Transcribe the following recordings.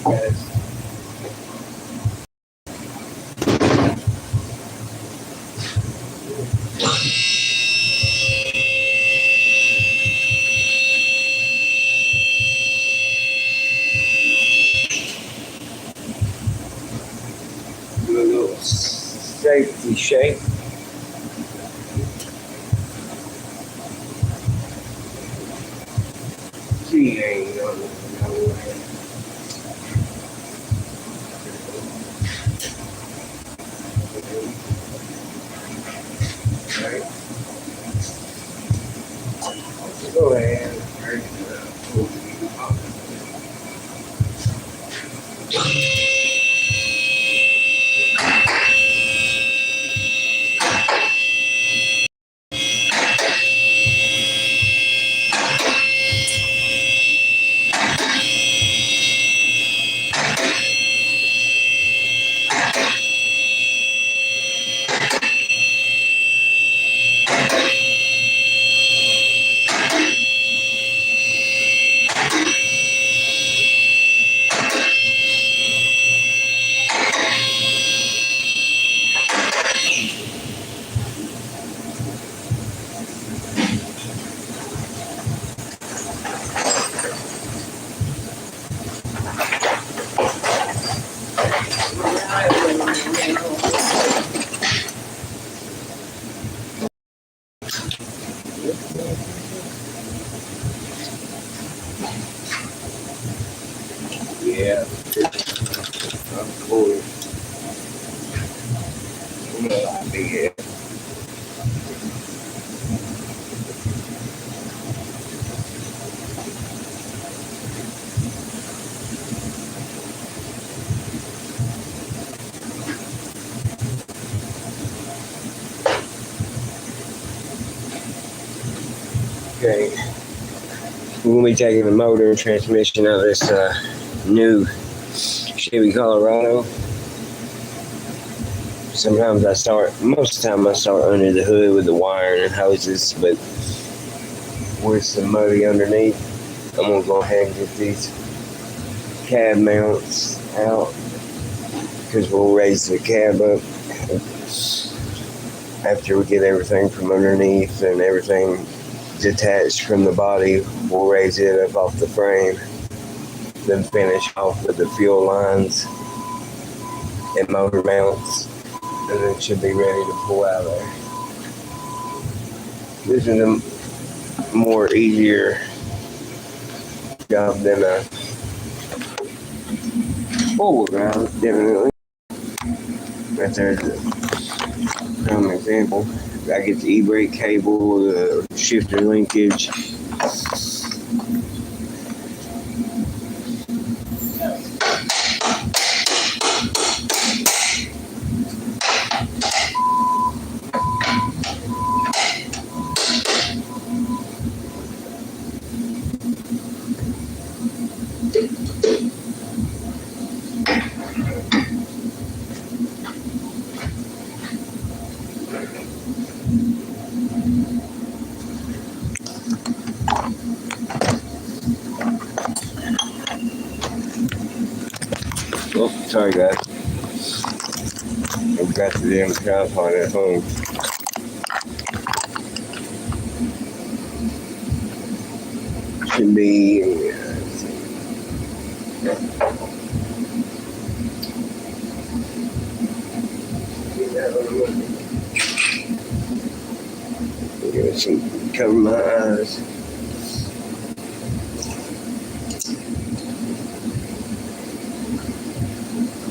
Yes. Do a little safety shake. She ain't going nowhere. Right. Go ahead. Yeah, of course. Yeah. Okay. We're gonna be taking the motor and transmission out of this new Chevy Colorado. Sometimes most of the time I start under the hood with the wiring and hoses, but with some motor underneath, I'm gonna go ahead and get these cab mounts out because we'll raise the cab up after we get everything from underneath and everything detached from the body. We'll raise it up off the frame, then finish off with the fuel lines and motor mounts, and then it should be ready to pull out of there. This is a more easier job than a four-wheel drive, definitely. Right there's a prime example. I get the e-brake cable, the shifter linkage. Oh, sorry guys. I've got the damn tripod at home. Should be cover my eyes.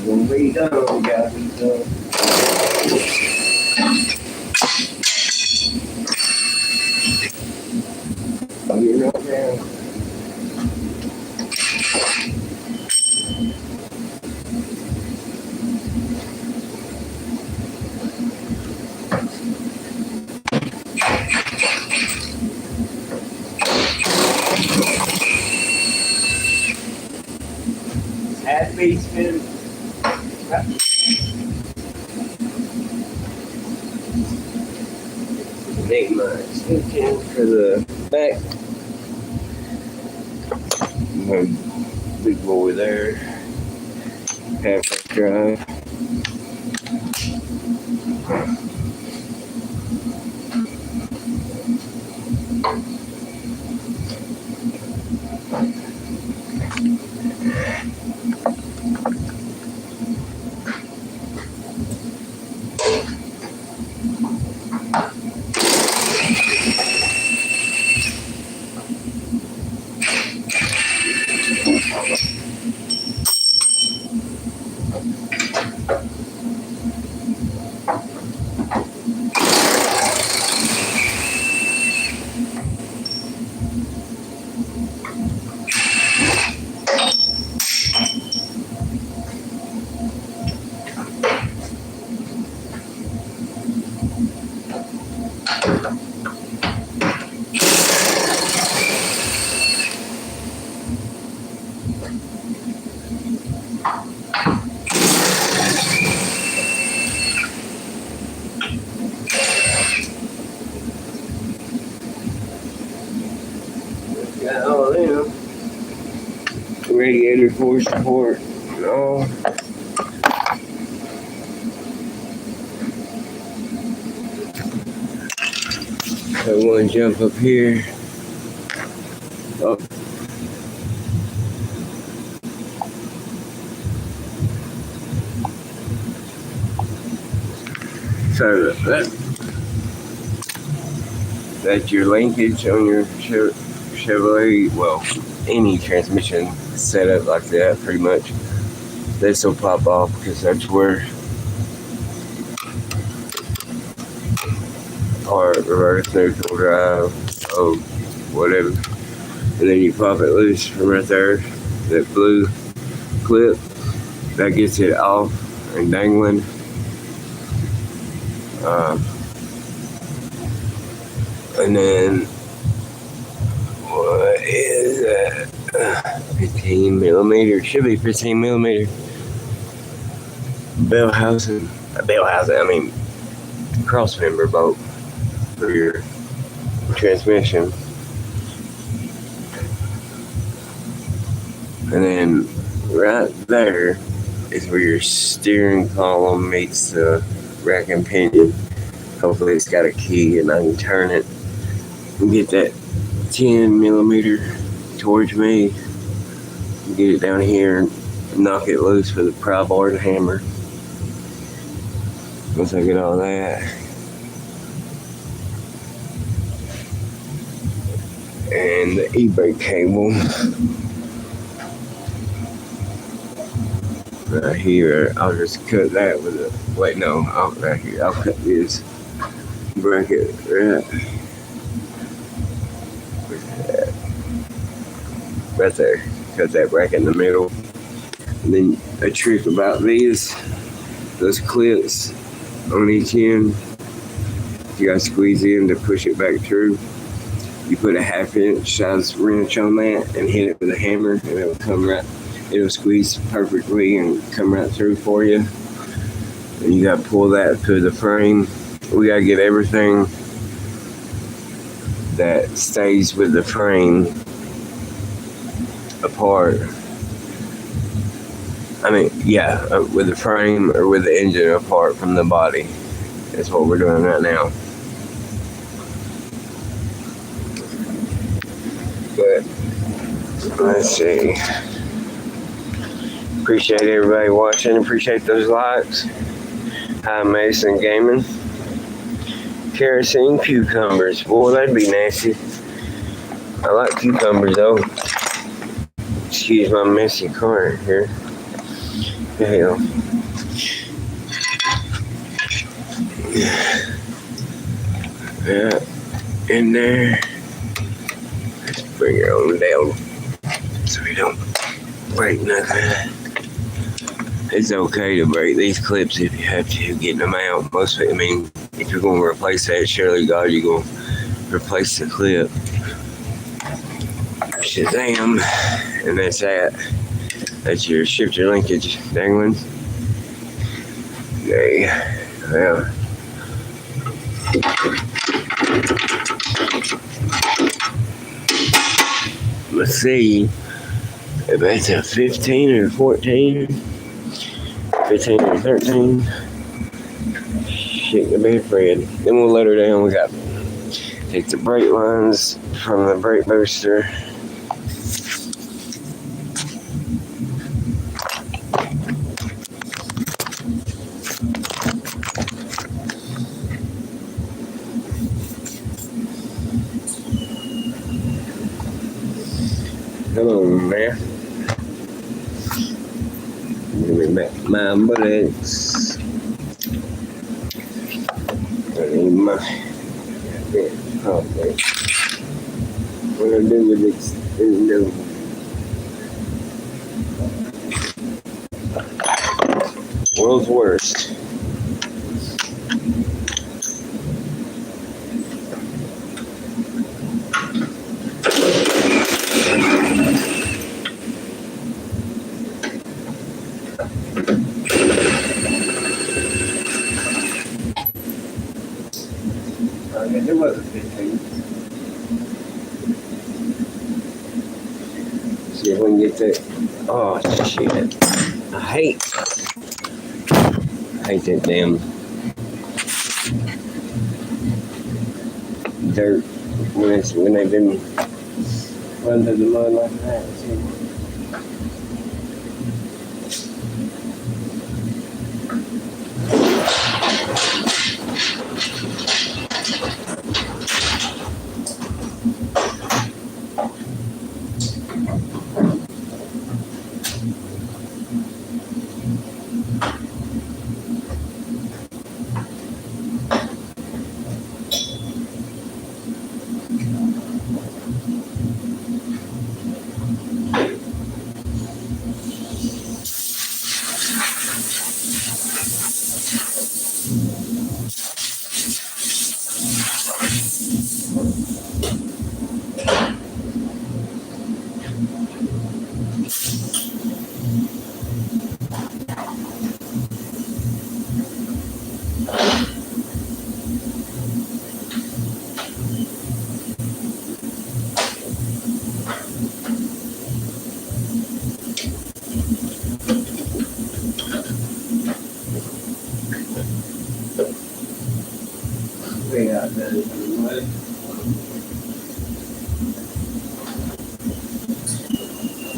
Gonna be done, gotta be done. I'm getting up now. Happy spin. Make my extension for the back. big boy there. Half drive. Got all them. Radiator for support and all. So I want to jump up here. Oh. So that's your linkage on your Chevrolet. Well, any transmission setup like that, pretty much. This will pop off because that's where part, reverse, neutral, drive, whatever. And then you pop it loose from right there. That blue clip, that gets it off and dangling. And then, what is that? 15 millimeter, should be 15 millimeter. Bell housing, I mean, cross member bolt for your transmission. And then right there is where your steering column meets the rack and pinion. Hopefully it's got a key and I can turn it and get that 10 millimeter towards me. Get it down here and knock it loose with a pry bar and hammer. Once I get all that. And the e-brake cable. Right here, I'll just cut that with a, wait, no, right here, I'll cut this bracket right there, cut that bracket in the middle. And then a trick about these, those clips on each end, you gotta squeeze in to push it back through. You put a 1/2 inch size wrench on that and hit it with a hammer and it'll come right. It'll squeeze perfectly and come right through for you. And you gotta pull that through the frame. We gotta get everything that stays with the frame apart. I mean, yeah, with the frame or with the engine apart from the body. That's what we're doing right now. But let's see. Appreciate everybody watching. Appreciate those likes. Hi, Mason Gaming. Kerosene cucumbers. Boy, that'd be nasty. I like cucumbers though. Excuse my messy car here. Hell. Yeah, in there. Let's bring it on down so we don't break nothing. It's okay to break these clips if you have to, getting them out. Most of it, I mean, if you're going to replace that, surely God, you're going to replace the clip. Shazam, and that's that. That's your shifter linkage dangling. Okay, well. Let's see. It's a 15 or 14, 15 or 13. Shit could be afraid. Then we'll let her down. We got to take the brake lines from the brake booster. Come on, man. Give me back my bullets. I need my okay. What I do with this is no. World's worst. Okay, there was a 15. See if we can get that. Oh shit! I hate that damn dirt when they've been run through the mud like that. See?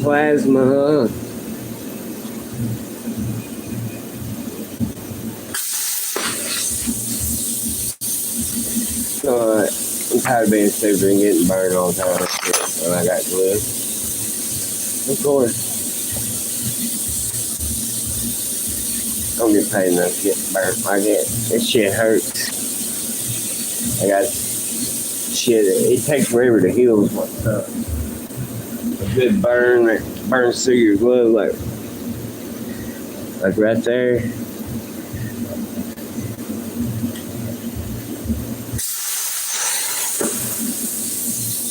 Plasma. I'm tired of being stupid and getting burned all the time when I got glue. Of course. I don't get paid enough to get burnt like that. This shit hurts. I got shit. It takes forever to heal. What's up? A good burn that burns through your glove, like right there.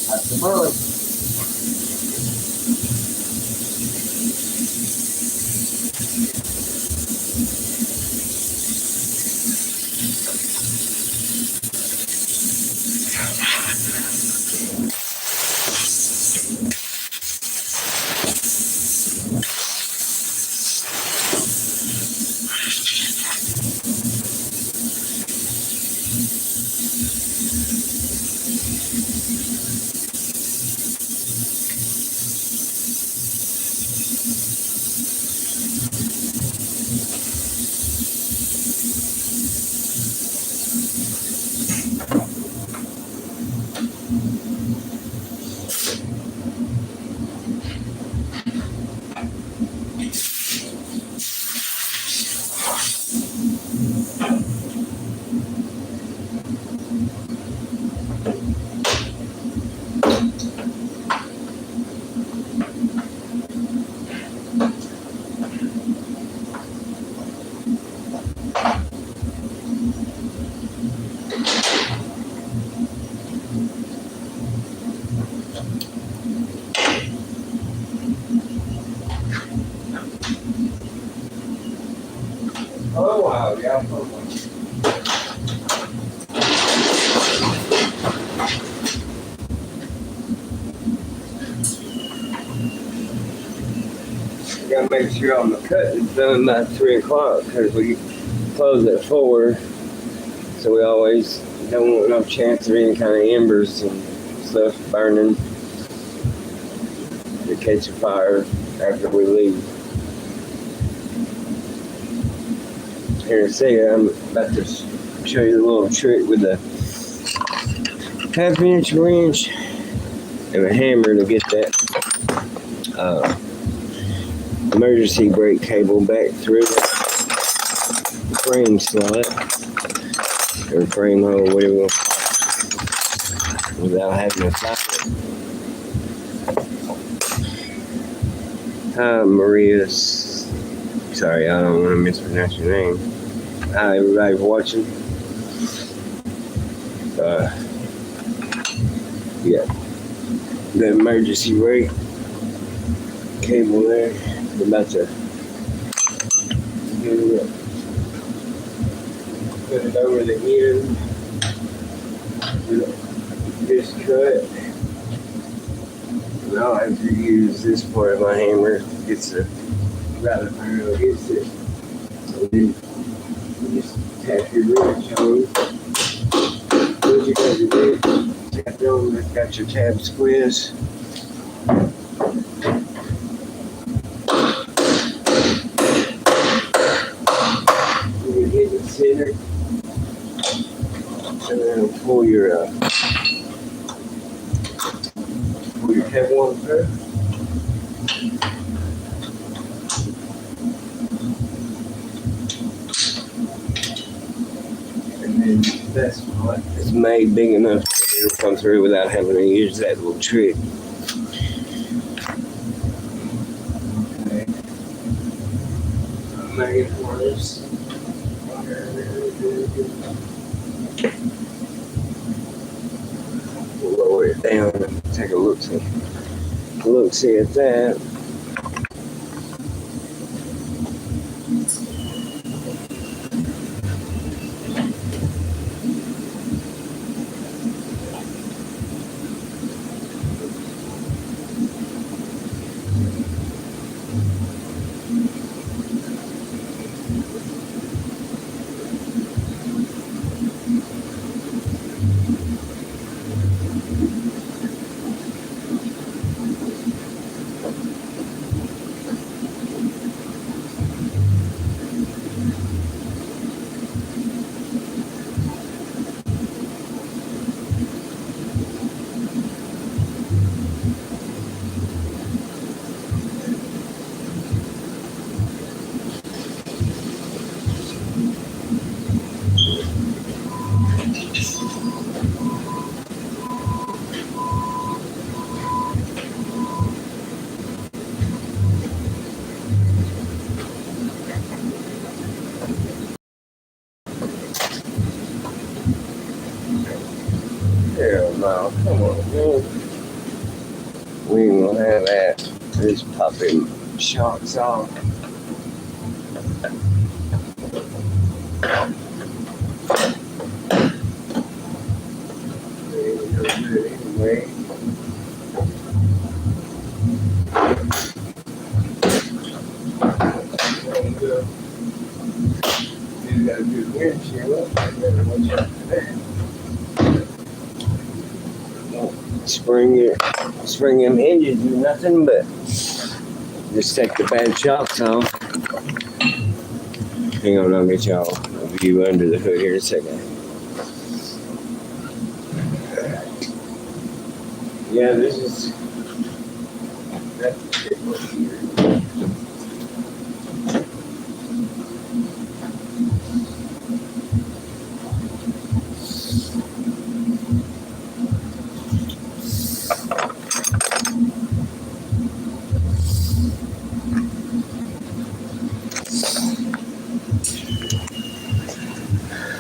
That's the burn. Oh wow, yeah. gotta make sure all the cut is done by 3 o'clock because we close at 4. So we always don't want no chance of any kind of embers and stuff burning to catch a fire after we leave. Here in a second, I'm about to show you the little trick with the 1/2-inch wrench and a hammer to get that emergency brake cable back through the frame slot or frame hole, whatever you want to call it, without having to fight it. Hi, Maria. Sorry, I don't want to mispronounce your name. Hi, everybody watching. Yeah, the emergency brake cable there. We're about to put it over the end with this cut. And I'll have to use this part of my hammer. It's a rather firm against it. So then you just tap your wrench on. Once you got your wrench, tap it on, it's got your tab squeeze. You hit the center. And then pull your Teflon through. And then that's what it's made big enough to come through without having to use that little trick. Okay. I'm making it worse. We'll lower it down and take a look see at that. Hell no, come on, man. We ain't gonna have that. Just popping shocks off. Anyway. You got a good windshield. I better watch out for that. Spring them hinges do nothing but just take the bad shocks off. Hang on, I'll get y'all a view under the hood here in a second. Yeah, this is that's the one here.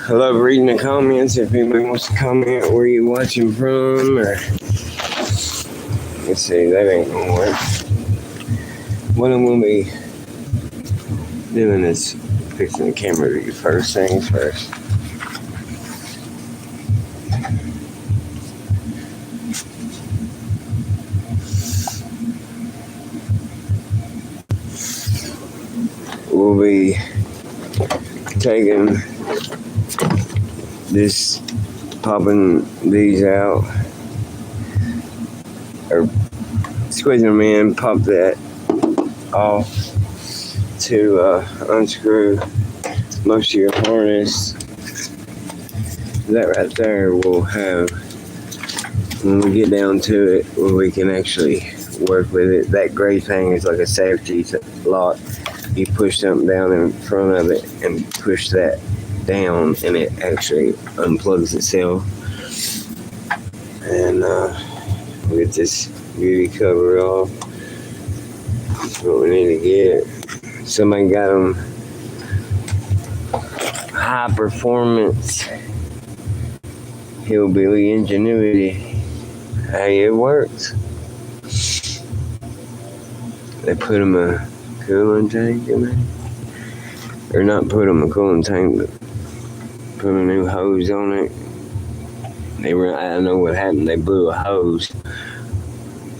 I love reading the comments. If anybody wants to comment where you're watching from, or let's see, that ain't gonna work. What I'm gonna be doing is fixing the camera to you first things first. we'll be taking this, popping these out, or squeezing them in, pop that off to unscrew most of your harness. That right there will have, when we get down to it, where we can actually work with it. That gray thing is like a safety lock. You push something down in front of it and push that down, and it actually unplugs itself. And we'll get this beauty cover off. That's what we need to get. Somebody got them high performance hillbilly ingenuity. How it works. They put them a cooling tank in there. Or not put them a cooling tank, but put a new hose on it. I don't know what happened. They blew a hose.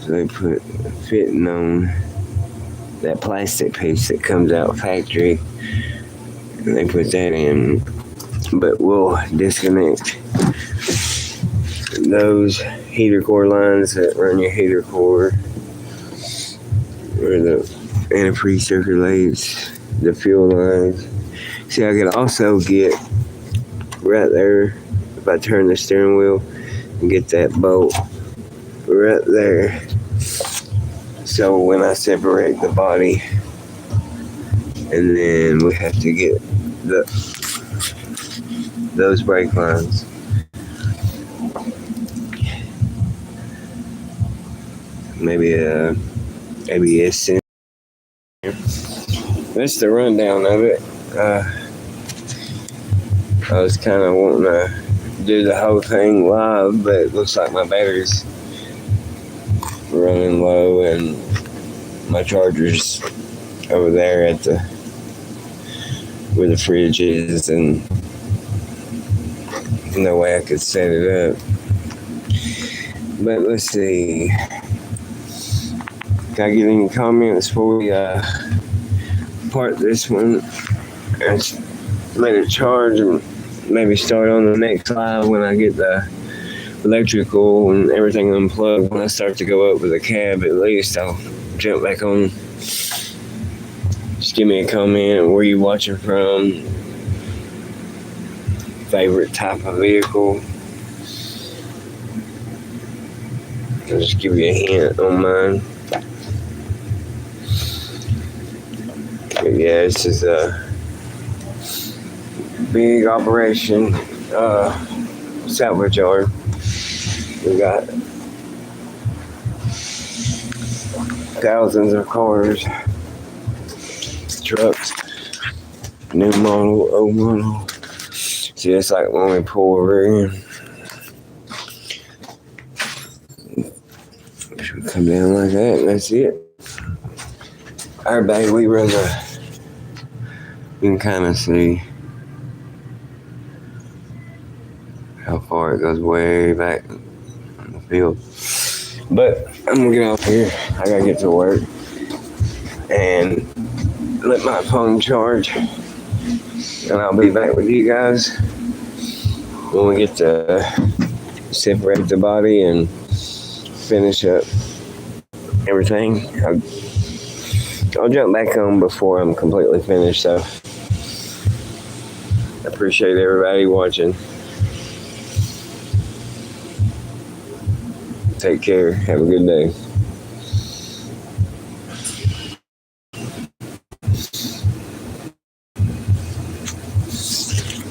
So they put a fitting on that plastic piece that comes out factory. And they put that in. But we'll disconnect those heater core lines that run your heater core, where the antifreeze circulates the fuel lines. See, I could also get right there, if I turn the steering wheel, and get that bolt right there. So when I separate the body, and then we have to get those brake lines. Maybe a ABS sensor. That's the rundown of it. I was kind of wanting to do the whole thing live, but it looks like my battery's running low, and my charger's over there at where the fridge is, and there's no way I could set it up. But let's see. Can I get any comments before we part this one and let it charge, and maybe start on the next live when I get the electrical and everything unplugged? When I start to go up with the cab, at least I'll jump back on. Just give me a comment. Where you watching from? Favorite type of vehicle? I'll just give you a hint on mine. But yeah, this is a big operation. Salvage yard. We got thousands of cars, trucks, new model, old model. See, it's like when we pull over in. We come down like that, and that's it. Our bag, we run you can kind of see how far it goes, way back in the field. But I'm gonna get off here. I gotta get to work and let my phone charge, and I'll be back with you guys when we get to separate the body and finish up everything. I'll jump back on before I'm completely finished, so I appreciate everybody watching. Take care. Have a good day.